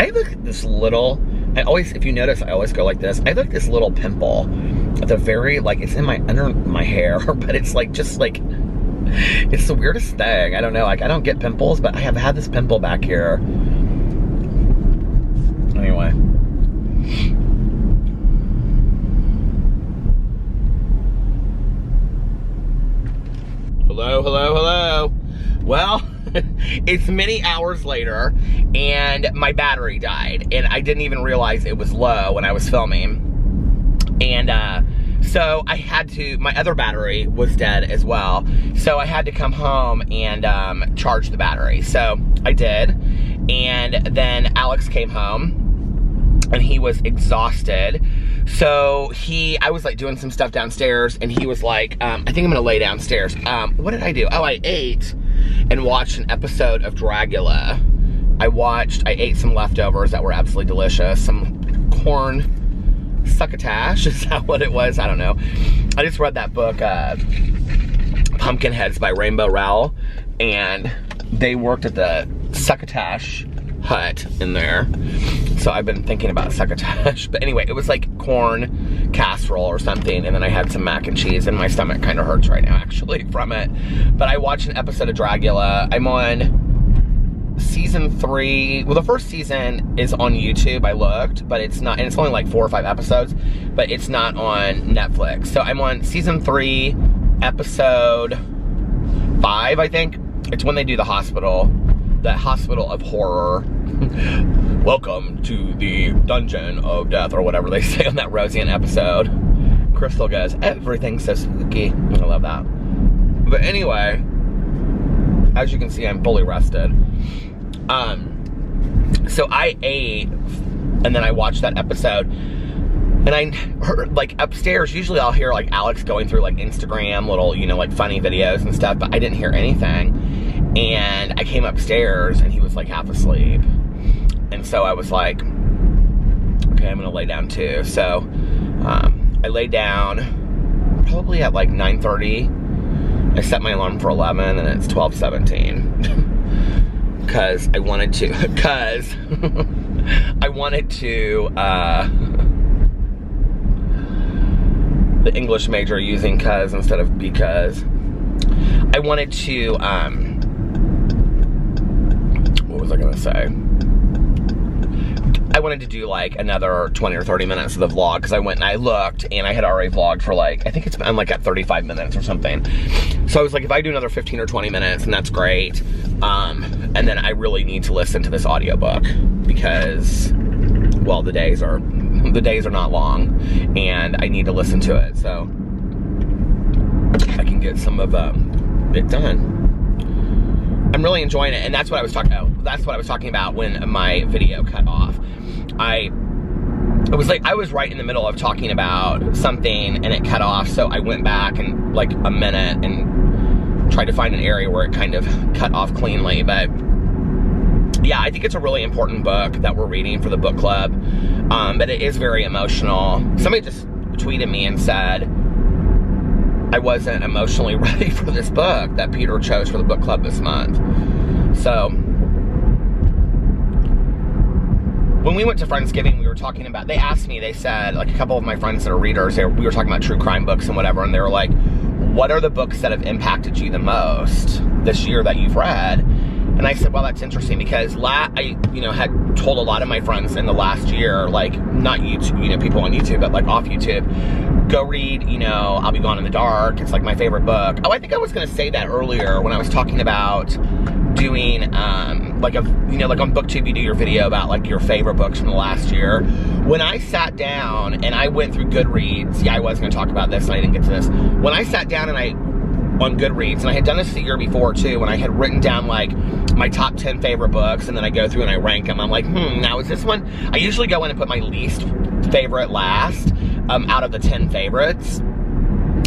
I look at this little, if you notice, I always go like this. I look at this little pimple at the very, like, it's in under my hair, but it's like, just like, it's the weirdest thing. I don't know. Like, I don't get pimples, but I have had this pimple back here. Anyway. Hello, hello, hello. Well, it's many hours later, and my battery died, and I didn't even realize it was low when I was filming. And so I had to, my other battery was dead as well, so I had to come home and charge the battery. So I did, and then Alex came home, and he was exhausted. So I was like doing some stuff downstairs, and he was like, I think I'm gonna lay downstairs. What did I do? Oh, I ate and watched an episode of Dragula. I ate some leftovers that were absolutely delicious. Some corn succotash, is that what it was? I don't know. I just read that book, Pumpkinheads by Rainbow Rowell, and they worked at the succotash hut in there. So I've been thinking about succotash. But anyway, it was like corn casserole or something, and then I had some mac and cheese, and my stomach kind of hurts right now actually from it. But I watched an episode of Dragula. I'm on season 3. Well, the first season is on YouTube, I looked, but it's not, and it's only like 4 or 5 episodes, but it's not on Netflix. So I'm on season 3, episode 5, I think. It's when they do the hospital of horror. Welcome to the dungeon of death, or whatever they say on that Rosian episode. Crystal goes, everything's so spooky. I love that. But anyway, as you can see, I'm fully rested. So I ate, and then I watched that episode, and I heard, like, upstairs, usually I'll hear, like, Alex going through, like, Instagram, little, you know, like, funny videos and stuff, but I didn't hear anything, and I came upstairs, and he was, like, half asleep, and so I was like, okay, I'm gonna lay down, too. So, I laid down, probably at, like, 9:30, I set my alarm for 11, and it's 12:17. Because I wanted to, the English major using cuz instead of because. I wanted to, what was I gonna say? I wanted to do like another 20 or 30 minutes of the vlog, because I went and I looked, and I had already vlogged for like, I think I'm like at 35 minutes or something. So I was like, if I do another 15 or 20 minutes, and that's great. And then I really need to listen to this audiobook, because, well, the days are not long, and I need to listen to it, so I can get some of it done. I'm really enjoying it, and that's what I was talking about. That's what I was talking about when my video cut off. I was right in the middle of talking about something, and it cut off, so I went back and like a minute and tried to find an area where it kind of cut off cleanly. But yeah, I think it's a really important book that we're reading for the book club. But it is very emotional. Somebody just tweeted me and said I wasn't emotionally ready for this book that Peter chose for the book club this month. So when we went to Friendsgiving, we were talking about, they asked me, they said, like, a couple of my friends that are readers, we were talking about true crime books and whatever, and they were like, what are the books that have impacted you the most this year that you've read? And I said, well, that's interesting, because I, had told a lot of my friends in the last year, like, not YouTube, people on YouTube, but like off YouTube, go read, I'll Be Gone in the Dark. It's like my favorite book. Oh, I think I was gonna say that earlier when I was talking about doing, like on BookTube, you do your video about like your favorite books from the last year. When I sat down and I went through Goodreads, yeah, I was gonna talk about this and I didn't get to this. When I sat down on Goodreads, and I had done this the year before too, when I had written down like my top 10 favorite books, and then I go through and I rank them. I'm like, now is this one? I usually go in and put my least favorite last, out of the 10 favorites.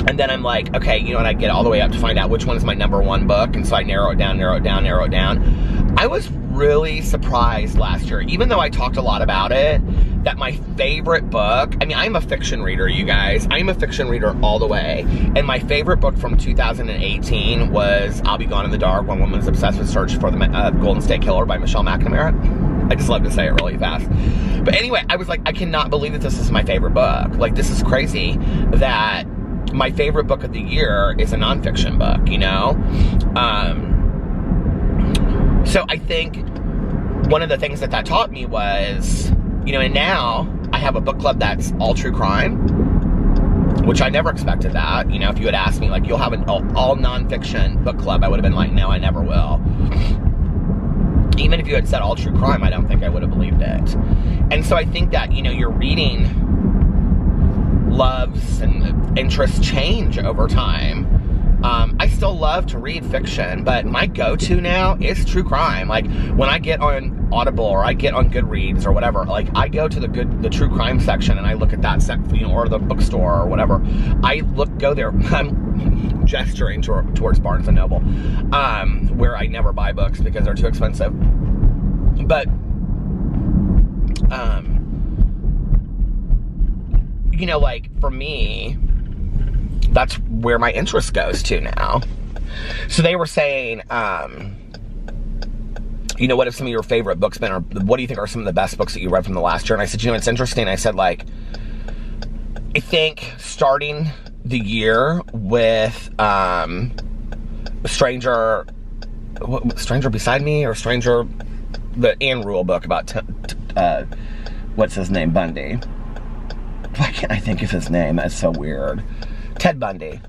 And then I'm like, okay, you know what, I get all the way up to find out which one is my #1 book, and so I narrow it down. I was really surprised last year, even though I talked a lot about it, that my favorite book, I'm a fiction reader, you guys. I'm a fiction reader all the way. And my favorite book from 2018 was I'll Be Gone in the Dark, One Woman's Obsessed with Search for the Golden State Killer by Michelle McNamara. I just love to say it really fast. But anyway, I was like, I cannot believe that this is my favorite book. Like, this is crazy that my favorite book of the year is a nonfiction book, So I think one of the things that taught me was, and now I have a book club that's all true crime. which I never expected that. You know, if you had asked me, like, you'll have an all nonfiction book club, I would have been like, no, I never will. Even if you had said all true crime, I don't think I would have believed it. And so I think that, you know, your reading loves and interests change over time. I still love to read fiction, but my go-to now is true crime. Like, when I get on Audible or I get on Goodreads or whatever, like, I go to the true crime section and I look at that section, you know, or the bookstore or whatever. Go there. I'm gesturing towards Barnes & Noble, where I never buy books because they're too expensive. But, you know, like, for me, that's where my interest goes to now. So they were saying, you know, what have some of your favorite books been, or what do you think are some of the best books that you read from the last year? And I said, you know, it's interesting. I said, like, I think starting the year with Stranger Beside Me, or Stranger, the Anne Rule book about, what's his name, Bundy. Why can't I think of his name? That's so weird. Ted Bundy.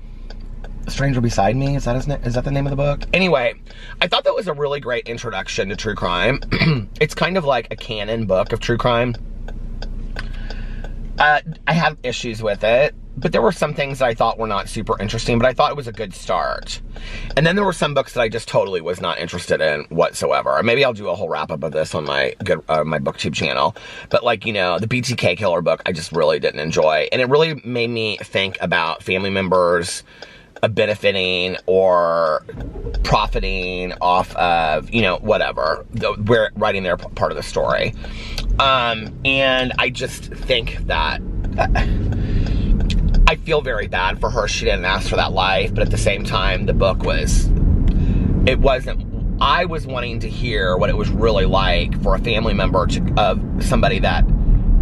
Stranger Beside Me, is that his name? Is that the name of the book? Anyway, I thought that was a really great introduction to true crime. It's kind of like a canon book of true crime. I have issues with it, but there were some things that I thought were not super interesting, but I thought it was a good start. And then there were some books that I just totally was not interested in whatsoever. Maybe I'll do a whole wrap-up of this on my BookTube channel. But, like, you know, the BTK Killer book, I just really didn't enjoy. And it really made me think about family members benefiting or profiting off of, you know, whatever, we're writing their part of the story. And I just think that I feel very bad for her. She didn't ask for that life, but at the same time, the book I was wanting to hear what it was really like for a family member of somebody that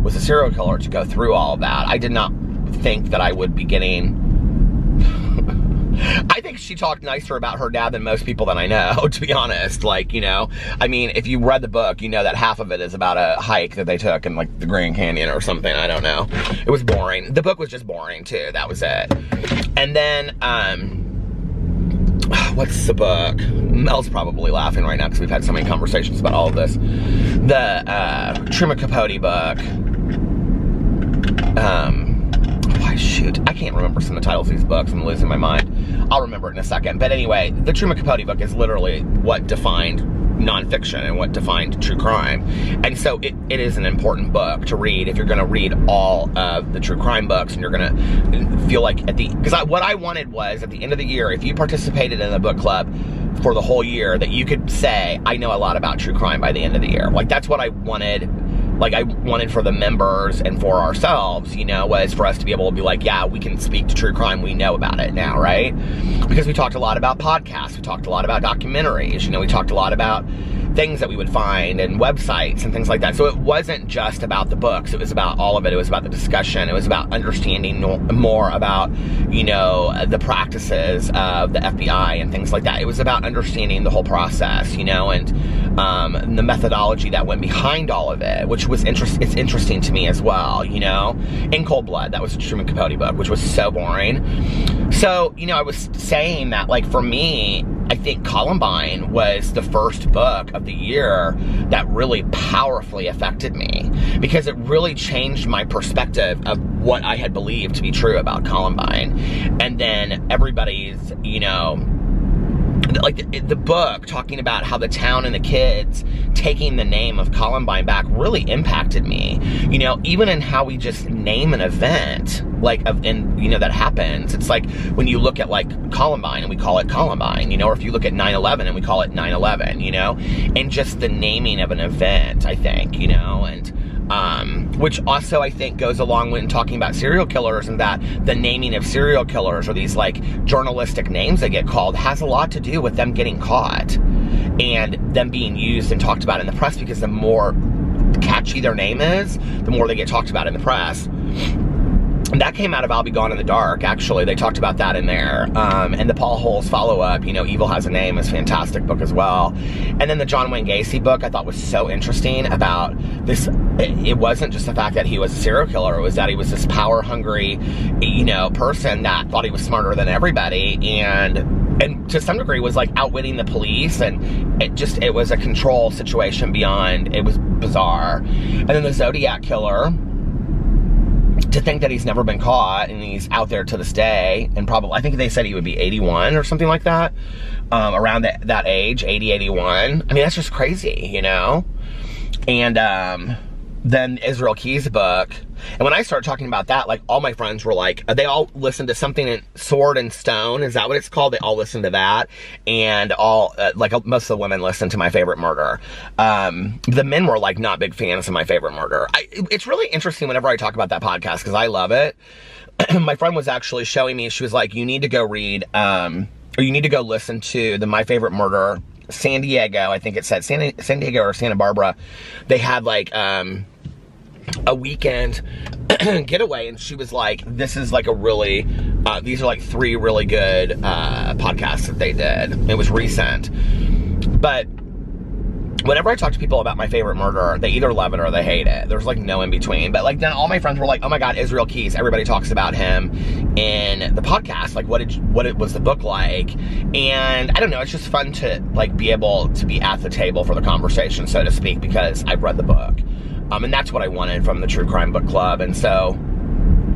was a serial killer to go through all of that. I did not think that I would be getting... I think she talked nicer about her dad than most people that I know, to be honest. Like, you know, I mean, if you read the book, you know that half of it is about a hike that they took in, like, the Grand Canyon or something. I don't know. It was boring. The book was just boring, too. That was it. And then, what's the book? Mel's probably laughing right now because we've had so many conversations about all of this. The Truman Capote book. Shoot, I can't remember some of the titles of these books. I'm losing my mind. I'll remember it in a second. But anyway, the Truman Capote book is literally what defined nonfiction and what defined true crime. And so it is an important book to read if you're going to read all of the true crime books, and you're going to feel like what I wanted was at the end of the year, if you participated in the book club for the whole year, that you could say, I know a lot about true crime by the end of the year. Like, that's what I wanted. Like, I wanted for the members and for ourselves, you know, was for us to be able to be like, yeah, we can speak to true crime. We know about it now, right? Because we talked a lot about podcasts. We talked a lot about documentaries. You know, we talked a lot about things that we would find and websites and things like that. So it wasn't just about the books. It was about all of it. It was about the discussion. It was about understanding more about, you know, the practices of the FBI and things like that. It was about understanding the whole process, you know, and the methodology that went behind all of it, which was it's interesting to me as well, you know. In Cold Blood, that was a Truman Capote book, which was so boring. So, you know, I was saying that, like, for me, I think Columbine was the first book of the year that really powerfully affected me, because it really changed my perspective of what I had believed to be true about Columbine. And then everybody's, you know, like the book talking about how the town and the kids taking the name of Columbine back really impacted me, you know, even in how we just name an event, like, you know, that happens. It's like when you look at, like, Columbine and we call it Columbine, you know, or if you look at 9/11 and we call it 9/11, you know, and just the naming of an event, I think, you know, and which also I think goes along when talking about serial killers, and that the naming of serial killers, or these, like, journalistic names they get called, has a lot to do with them getting caught and them being used and talked about in the press, because the more catchy their name is, the more they get talked about in the press. And that came out of I'll Be Gone in the Dark, actually. They talked about that in there. And the Paul Holes follow-up, Evil Has a Name, is a fantastic book as well. And then the John Wayne Gacy book I thought was so interesting about this. It wasn't just the fact that he was a serial killer. It was that he was this power-hungry, person that thought he was smarter than everybody. And to some degree was like outwitting the police, and it was a control situation beyond. It was bizarre. And then the Zodiac Killer, to think that he's never been caught and he's out there to this day, and probably, I think they said he would be 81 or something like that, around that age, 80, 81. I mean, that's just crazy, And then Israel Key's book. And when I started talking about that, like, all my friends were like, they all listened to something in Sword and Stone. Is that what it's called? They all listened to that. And all, most of the women listened to My Favorite Murder. The men were, like, not big fans of My Favorite Murder. It's really interesting whenever I talk about that podcast, because I love it. My friend was actually showing me, she was like, you need to go read, or you need to go listen to the My Favorite Murder San Diego. I think it said San Diego or Santa Barbara. They had, like, a weekend getaway, and she was like, this is like a really, these are like 3 really good podcasts that they did. It was recent. But whenever I talk to people about My Favorite Murder, they either love it or they hate it. There's like no in between. But like then all my friends were like, oh my God, Israel Keyes, everybody talks about him in the podcast. Like what was the book like? And I don't know, it's just fun to like be able to be at the table for the conversation, so to speak, because I've read the book. And that's what I wanted from the True Crime Book Club. And so,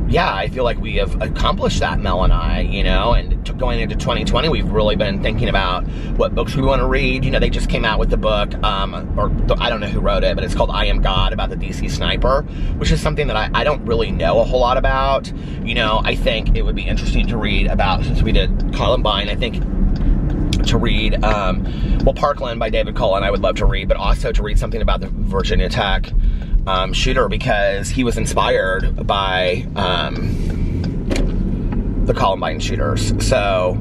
yeah, I feel like we have accomplished that, Mel and I, and going into 2020, we've really been thinking about what books we want to read. They just came out with the book, I don't know who wrote it, but it's called I Am God, about the DC sniper, which is something that I don't really know a whole lot about. I think it would be interesting to read about, since we did Columbine, I think to read, Parkland by David Cullen, I would love to read, but also to read something about the Virginia Tech shooter, because he was inspired by the Columbine shooters. So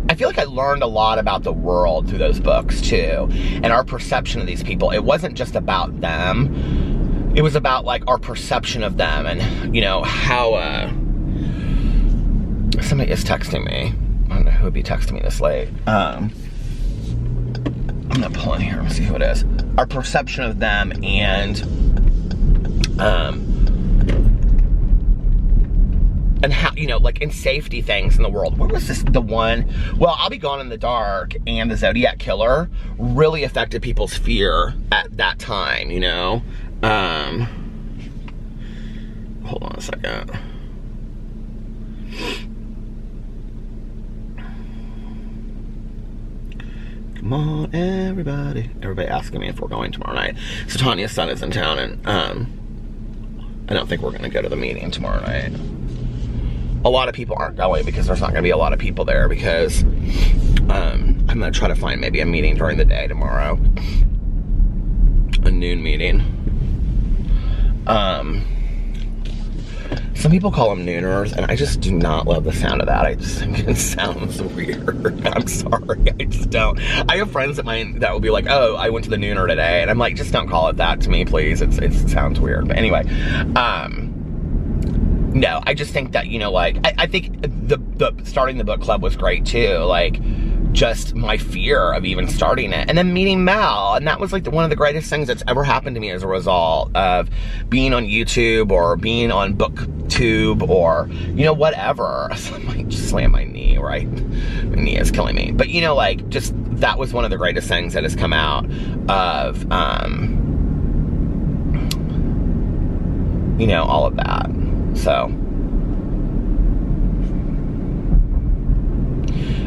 I feel like I learned a lot about the world through those books too, and our perception of these people. It wasn't just about them, it was about like our perception of them, and how somebody is texting me. I don't know who would be texting me this late. I'm gonna pull in here and see who it is. Our perception of them, and how, like in safety things in the world. Where was this, the one? Well, I'll Be Gone in the Dark and the Zodiac Killer really affected people's fear at that time, Hold on a second. Come on, everybody asking me if we're going tomorrow night. So Tanya's son is in town, and I don't think we're gonna go to the meeting tomorrow night. A lot of people aren't going because there's not gonna be a lot of people there, because I'm gonna try to find maybe a meeting during the day tomorrow. A noon meeting. Some people call them nooners, and I just do not love the sound of that. I just think it sounds weird. I'm sorry, I just don't. I have friends of mine that will be like, oh, I went to the nooner today, and I'm like, just don't call it that to me, please. It sounds weird. But anyway, no, I just think that, I think the starting the book club was great too. Like, just my fear of even starting it, and then meeting Mel, and that was like one of the greatest things that's ever happened to me as a result of being on YouTube or being on BookTube or whatever. I might just slam my knee, right? My knee is killing me, but just that was one of the greatest things that has come out of all of that. So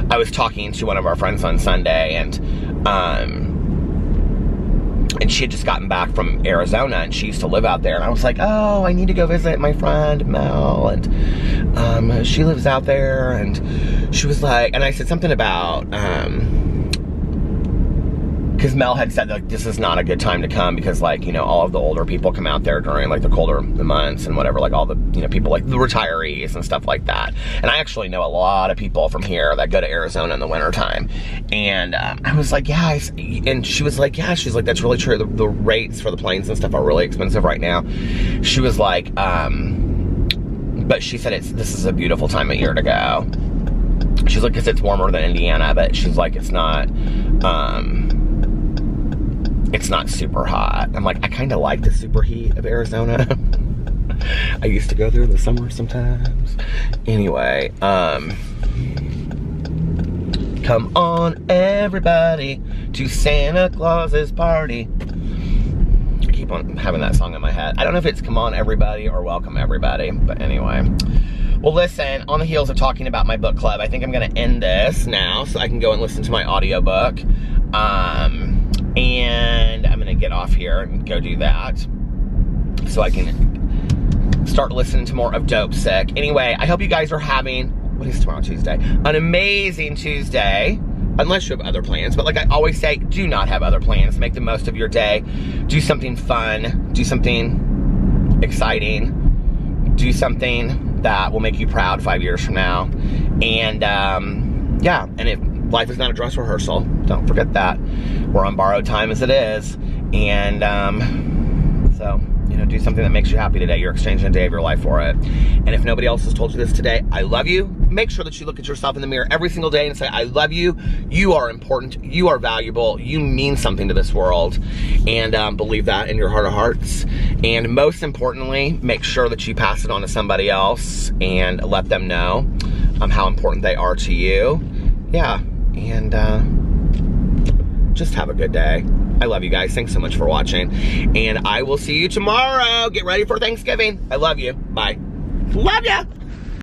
I was talking to one of our friends on Sunday, and she had just gotten back from Arizona, and she used to live out there, and I was like, oh, I need to go visit my friend Mel, and she lives out there. And she was like, and I said something about because Mel had said like this is not a good time to come because like, you know, all of the older people come out there during like the colder months and whatever, like all the, you know, people like the retirees and stuff like that. And I actually know a lot of people from here that go to Arizona in the wintertime. And I was like, yeah, and she was like, yeah, she's like, that's really true. The rates for the planes and stuff are really expensive right now. She was like, but she said this is a beautiful time of year to go. She's like, because it's warmer than Indiana, but she's like, it's not super hot. I'm like, I kind of like the super heat of Arizona. I used to go there in the summer sometimes. Anyway, come on everybody to Santa Claus's party. I keep on having that song in my head. I don't know if it's come on everybody or welcome everybody, but anyway. Well, listen, on the heels of talking about my book club, I think I'm gonna end this now so I can go and listen to my audiobook. And I'm gonna get off here and go do that so I can start listening to more of Dope Sick. Anyway, I hope you guys are having, what is tomorrow, Tuesday? An amazing Tuesday, unless you have other plans. But like I always say, do not have other plans. Make the most of your day. Do something fun. Do something exciting. Do something that will make you proud 5 years from now. And yeah, and if life is not a dress rehearsal, don't forget that. We're on borrowed time as it is. And so, you know, do something that makes you happy today. You're exchanging a day of your life for it. And if nobody else has told you this today, I love you. Make sure that you look at yourself in the mirror every single day and say, I love you. You are important. You are valuable. You mean something to this world. And believe that in your heart of hearts. And most importantly, make sure that you pass it on to somebody else and let them know how important they are to you. Yeah, and just have a good day. I love you guys. Thanks so much for watching. And I will see you tomorrow. Get ready for Thanksgiving. I love you. Bye. Love ya.